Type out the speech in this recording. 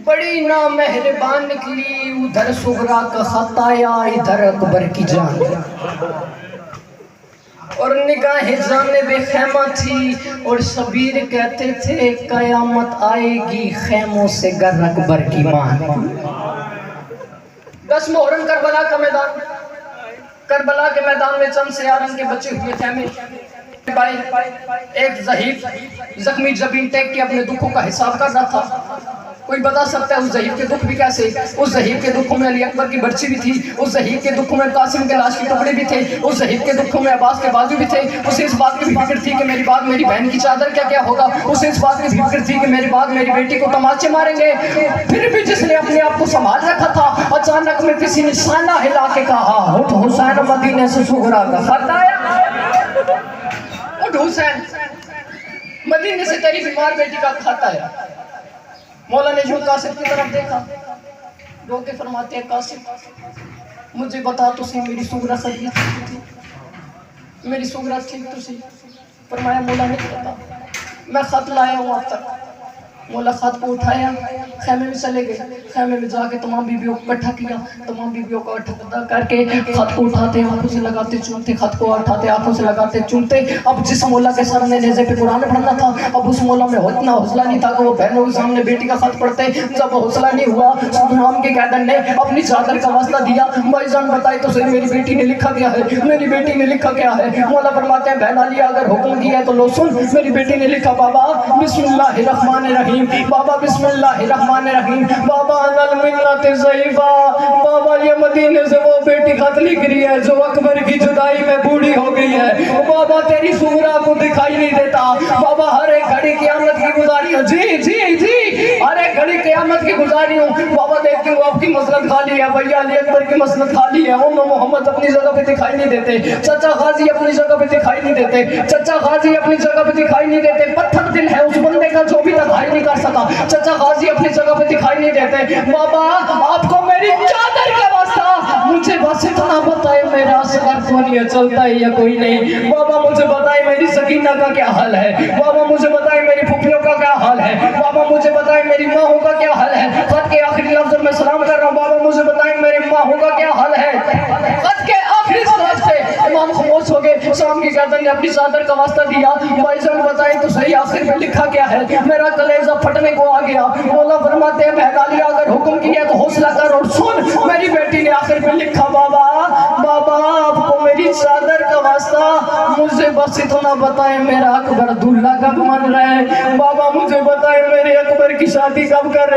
بڑی نامہربان نکلی، ادھر صغرا کا خط آیا، ادھر اکبر کی جان، اور نگاہ جانب خیمہ تھی، اور شبیر کہتے تھے قیامت آئے گی خیموں سے گر اکبر کی مان۔ 10 محرم کربلا کا میدان، کربلا کے میدان میں چند سیارن کے بچے ہوئے خیمے، ایک ضعیف زخمی جبین ٹیک کے اپنے دکھوں کا حساب کر رہا تھا۔ کوئی بتا سکتا ہے اس ضعیف کے دکھ بھی کیسے؟ اس ضعیف کے دکھوں میں علی اکبر کی برچی بھی تھی، اس ضعیف کے دکھوں میں قاسم کے لاش کے ٹکڑے بھی تھے، اس ضعیف کے دکھوں میں عباس کے بازو بھی تھے، اسے اس بات کی بھی فکر تھی کہ میری بعد میری بہن کی چادر کیا کیا ہوگا، اسے اس بات کی بھی فکر تھی کہ میری بعد میری بیٹی کو تماچے ماریں گے۔ پھر بھی جس نے اپنے آپ کو سنبھال رکھا تھا، اچانک میں کسی نے سانہ ہلا کے کہا، اٹھ حسین مدینے سے صغرا کا خط آیا، اٹھ حسین مدینے سے تیری بیمار بیٹی کا خط آیا۔ مولا نے جو قاسم کی طرف دیکھا، رو کے فرماتے ہیں قاسم مجھے بتا تو سی میری صغرا صحیح تھی، میری صغرا ٹھیک تو سی؟ فرمایا مولا نہیں پتا، میں خط لایا ہوں آپ تک۔ مولا خط کو اٹھایا، خیمے میں چلے گئے، خیمے میں جا کے تمام بیویوں کو اکٹھا کیا، تمام بیویوں کو اکٹھا کر کے خط کو اٹھاتے آنکھوں سے لگاتے چومتے، خط کو اٹھاتے آنکھوں سے لگاتے چومتے۔ اب جس مولا کے سر نے نیزے پہ قرآن پڑھنا تھا، اب اس مولا میں اتنا حوصلہ نہیں تھا کہ وہ بہنوں کے سامنے بیٹی کا خط پڑھتے۔ جب حوصلہ نہیں ہوا، سلطان کے قیدر نے اپنی چادر کا واسطہ دیا، بھائی جان بتائے تو صحیح میری بیٹی نے لکھا کیا ہے، میری بیٹی نے لکھا کیا ہے؟ مولا فرماتے ہیں بہن علی اگر حکم کیا ہے تو لو سن، میری بیٹی نے لکھا بابا بسم اللہ الرحمن الرحیم، بابا بسم اللہ الرحمن الرحیم، بابا انل منت ضعیفہ، بابا یہ مدینے سے وہ بیٹی خط لکھ رہی ہے جو اکبر کی جدائی میں بوڑھی ہو گئی ہے، بابا تیری صغرا کو دکھائی نہیں دیتا، بابا ہر ایک گھڑی قیامت کی گزاری ہوں، جی جی جی ہر ایک گھڑی قیامت کی گزاری ہوں، بابا دیکھتی ہوں آپ کی مسند خالی ہے، بھیا علی اکبر کی مسند خالی ہے، محمد اپنی جگہ پہ دکھائی نہیں دیتے، چچا غازی اپنی جگہ پہ دکھائی نہیں دیتے، چچا غازی اپنی جگہ پہ دکھائی نہیں دیتے، پتھر دل ہے اس بندے کا جو بھی تک نہیں کر سکا، چچا غازی اپنی جگہ پہ دکھائی نہیں دیتے، بابا آپ کو میری چادر کا واسطہ مجھے بس اتنا بتائے میرا اصغر کون یہ چلتا ہے یا کوئی نہیں، بابا مجھے بتائے میری سکینہ کا کیا حال ہے، بابا مجھے بتائے میری پھپھیوں کا کیا حال ہے، بابا مجھے بتائے میری ماہوں کا کیا حال ہے، خط کے آخری لفظ میں سلام کر رہا ہوں، بابا مجھے بتائے میری ماہوں کا کیا حال ہے۔ خط کے آخری لفظ پہ امام خاموش ہو گئے، شام کی گردن نے اپنی چادر کا واسطہ دیا، بھائی جان بتائے تو صحیح آخر میں لکھا کیا ہے؟ میرا کلیجہ پھٹنے کو آ گیا، مولا فرماتے ہیں بہن علی اگر حکم کیا تو حوصلہ کر اور سن، میری بیٹی نے آخر میں لکھا بابا آپ کو میری چادر کا واسطہ مجھے بس اتنا بتائے میرا اکبر دلہا کب من رہا ہے، بابا مجھے بتائے میرے اکبر کی شادی کب کر رہے